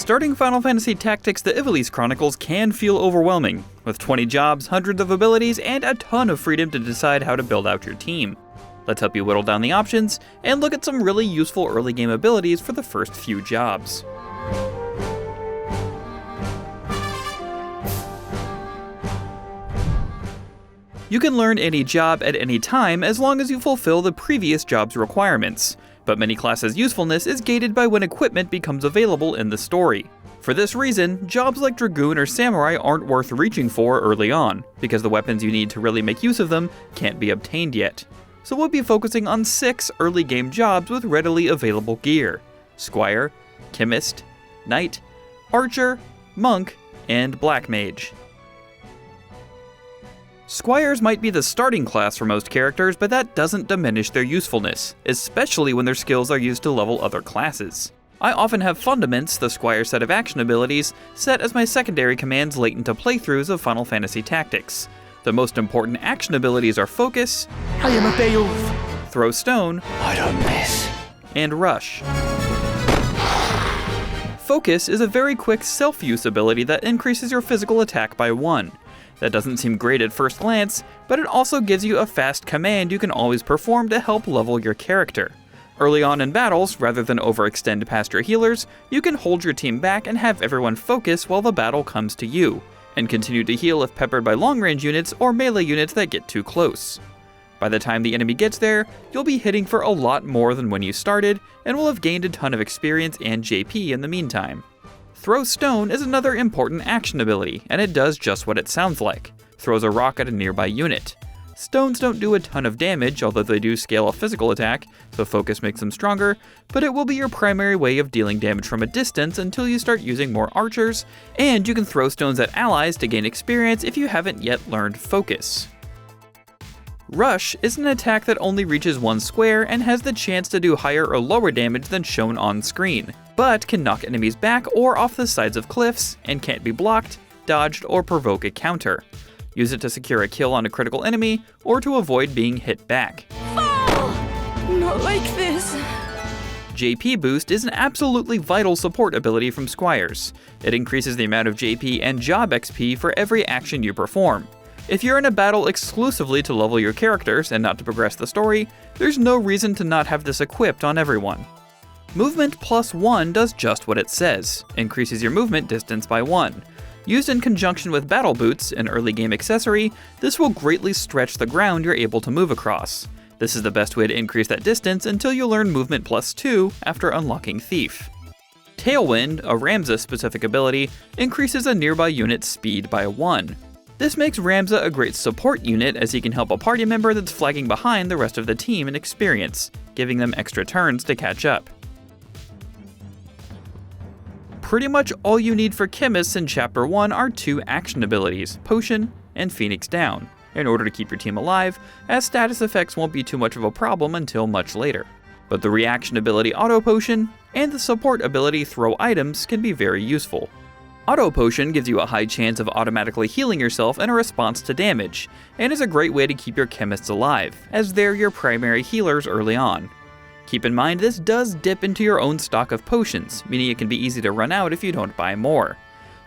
Starting Final Fantasy Tactics the Ivalice Chronicles can feel overwhelming, with 20 jobs, hundreds of abilities, and a ton of freedom to decide how to build out your team. Let's help you whittle down the options, and look at some really useful early game abilities for the first few jobs. You can learn any job at any time as long as you fulfill the previous job's requirements, but many classes' usefulness is gated by when equipment becomes available in the story. For this reason, jobs like Dragoon or Samurai aren't worth reaching for early on, because the weapons you need to really make use of them can't be obtained yet. So we'll be focusing on 6 early game jobs with readily available gear: Squire, Chemist, Knight, Archer, Monk, and Black Mage. Squires might be the starting class for most characters, but that doesn't diminish their usefulness, especially when their skills are used to level other classes. I often have Fundaments, the Squire set of action abilities, set as my secondary commands late into playthroughs of Final Fantasy Tactics. The most important action abilities are Focus, I am a Beowulf, Throw Stone, I don't miss, and Rush. Focus is a very quick self-use ability that increases your physical attack by 1. That doesn't seem great at first glance, but it also gives you a fast command you can always perform to help level your character. Early on in battles, rather than overextend past your healers, you can hold your team back and have everyone focus while the battle comes to you, and continue to heal if peppered by long-range units or melee units that get too close. By the time the enemy gets there, you'll be hitting for a lot more than when you started, and will have gained a ton of experience and JP in the meantime. Throw Stone is another important action ability, and it does just what it sounds like: throws a rock at a nearby unit. Stones don't do a ton of damage, although they do scale a physical attack, so Focus makes them stronger, but it will be your primary way of dealing damage from a distance until you start using more archers, and you can throw stones at allies to gain experience if you haven't yet learned Focus. Rush is an attack that only reaches one square and has the chance to do higher or lower damage than shown on screen, but can knock enemies back or off the sides of cliffs, and can't be blocked, dodged, or provoke a counter. Use it to secure a kill on a critical enemy, or to avoid being hit back. Fall! Not like this. JP Boost is an absolutely vital support ability from Squires. It increases the amount of JP and job XP for every action you perform. If you're in a battle exclusively to level your characters and not to progress the story, there's no reason to not have this equipped on everyone. Movement +1 does just what it says, increases your movement distance by 1. Used in conjunction with Battle Boots, an early game accessory, this will greatly stretch the ground you're able to move across. This is the best way to increase that distance until you learn Movement +2 after unlocking Thief. Tailwind, a Ramza specific ability, increases a nearby unit's speed by 1. This makes Ramza a great support unit, as he can help a party member that's flagging behind the rest of the team in experience, giving them extra turns to catch up. Pretty much all you need for Chemists in Chapter 1 are 2 action abilities, Potion and Phoenix Down, in order to keep your team alive, as status effects won't be too much of a problem until much later. But the reaction ability Auto Potion and the support ability Throw Items can be very useful. Auto Potion gives you a high chance of automatically healing yourself in a response to damage, and is a great way to keep your Chemists alive, as they're your primary healers early on. Keep in mind this does dip into your own stock of potions, meaning it can be easy to run out if you don't buy more.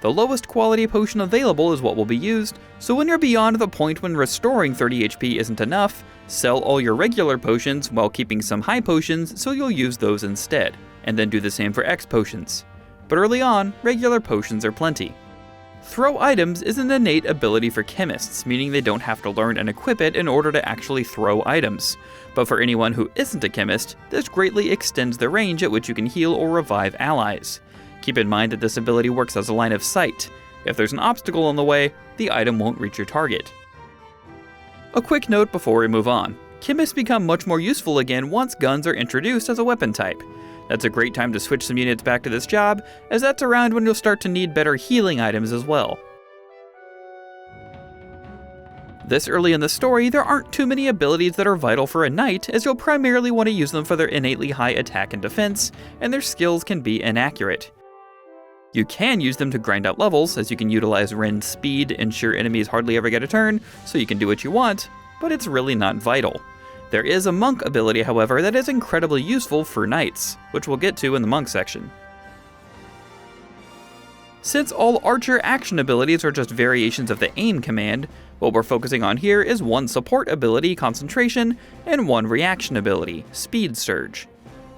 The lowest quality potion available is what will be used, so when you're beyond the point when restoring 30 HP isn't enough, sell all your regular potions while keeping some high potions so you'll use those instead, and then do the same for X potions. But early on, regular potions are plenty. Throw Items is an innate ability for Chemists, meaning they don't have to learn and equip it in order to actually throw items. But for anyone who isn't a Chemist, this greatly extends the range at which you can heal or revive allies. Keep in mind that this ability works as a line of sight. If there's an obstacle in the way, the item won't reach your target. A quick note before we move on. Chemists become much more useful again once guns are introduced as a weapon type. That's a great time to switch some units back to this job, as that's around when you'll start to need better healing items as well. This early in the story, there aren't too many abilities that are vital for a knight, as you'll primarily want to use them for their innately high attack and defense, and their skills can be inaccurate. You can use them to grind out levels, as you can utilize Ren's speed, ensure enemies hardly ever get a turn, so you can do what you want, but it's really not vital. There is a monk ability, however, that is incredibly useful for knights, which we'll get to in the monk section. Since all archer action abilities are just variations of the aim command, what we're focusing on here is one support ability, Concentration, and one reaction ability, Speed Surge.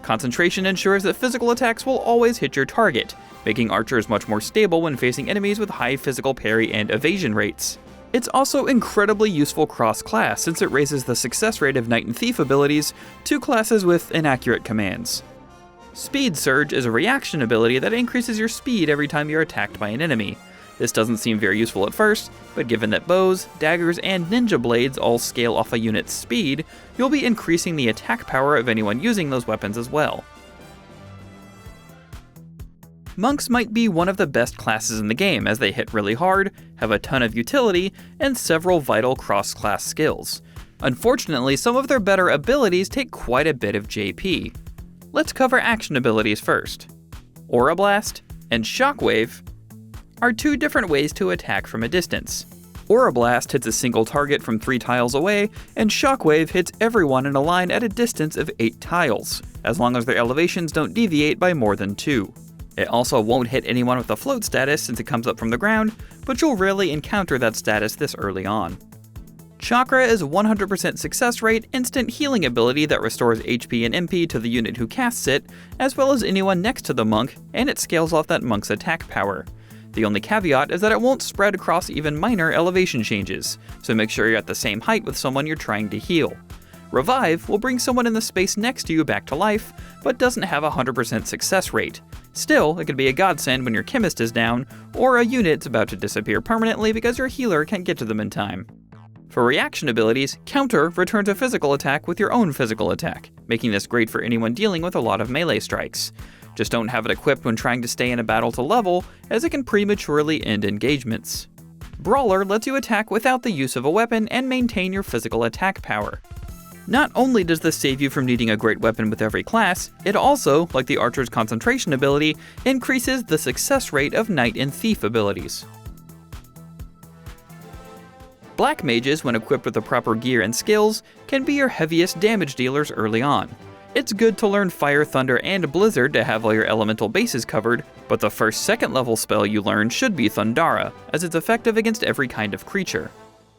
Concentration ensures that physical attacks will always hit your target, making archers much more stable when facing enemies with high physical parry and evasion rates. It's also incredibly useful cross-class since it raises the success rate of Knight and Thief abilities to classes with inaccurate commands. Speed Surge is a reaction ability that increases your speed every time you're attacked by an enemy. This doesn't seem very useful at first, but given that bows, daggers, and ninja blades all scale off a unit's speed, you'll be increasing the attack power of anyone using those weapons as well. Monks might be one of the best classes in the game as they hit really hard, have a ton of utility, and several vital cross-class skills. Unfortunately, some of their better abilities take quite a bit of JP. Let's cover action abilities first. Aura Blast and Shockwave are two different ways to attack from a distance. Aura Blast hits a single target from 3 tiles away, and Shockwave hits everyone in a line at a distance of 8 tiles, as long as their elevations don't deviate by more than 2. It also won't hit anyone with a float status since it comes up from the ground, but you'll rarely encounter that status this early on. Chakra is a 100% success rate instant healing ability that restores HP and MP to the unit who casts it, as well as anyone next to the monk, and it scales off that monk's attack power. The only caveat is that it won't spread across even minor elevation changes, so make sure you're at the same height with someone you're trying to heal. Revive will bring someone in the space next to you back to life, but doesn't have a 100% success rate. Still, it can be a godsend when your Chemist is down, or a unit's about to disappear permanently because your healer can't get to them in time. For reaction abilities, Counter returns a physical attack with your own physical attack, making this great for anyone dealing with a lot of melee strikes. Just don't have it equipped when trying to stay in a battle to level, as it can prematurely end engagements. Brawler lets you attack without the use of a weapon and maintain your physical attack power. Not only does this save you from needing a great weapon with every class, it also, like the Archer's Concentration ability, increases the success rate of Knight and Thief abilities. Black Mages, when equipped with the proper gear and skills, can be your heaviest damage dealers early on. It's good to learn Fire, Thunder, and Blizzard to have all your elemental bases covered, but the first second level spell you learn should be Thundara, as it's effective against every kind of creature.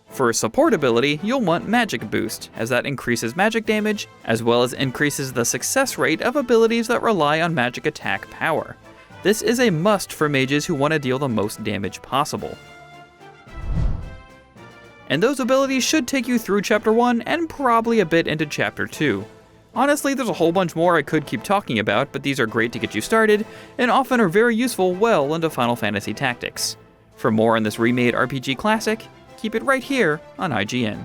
For a support ability, you'll want Magic Boost, as that increases magic damage, as well as increases the success rate of abilities that rely on magic attack power. This is a must for mages who want to deal the most damage possible. And those abilities should take you through Chapter 1 and probably a bit into Chapter 2. Honestly, there's a whole bunch more I could keep talking about, but these are great to get you started, and often are very useful well into Final Fantasy Tactics. For more on this remade RPG classic, keep it right here on IGN.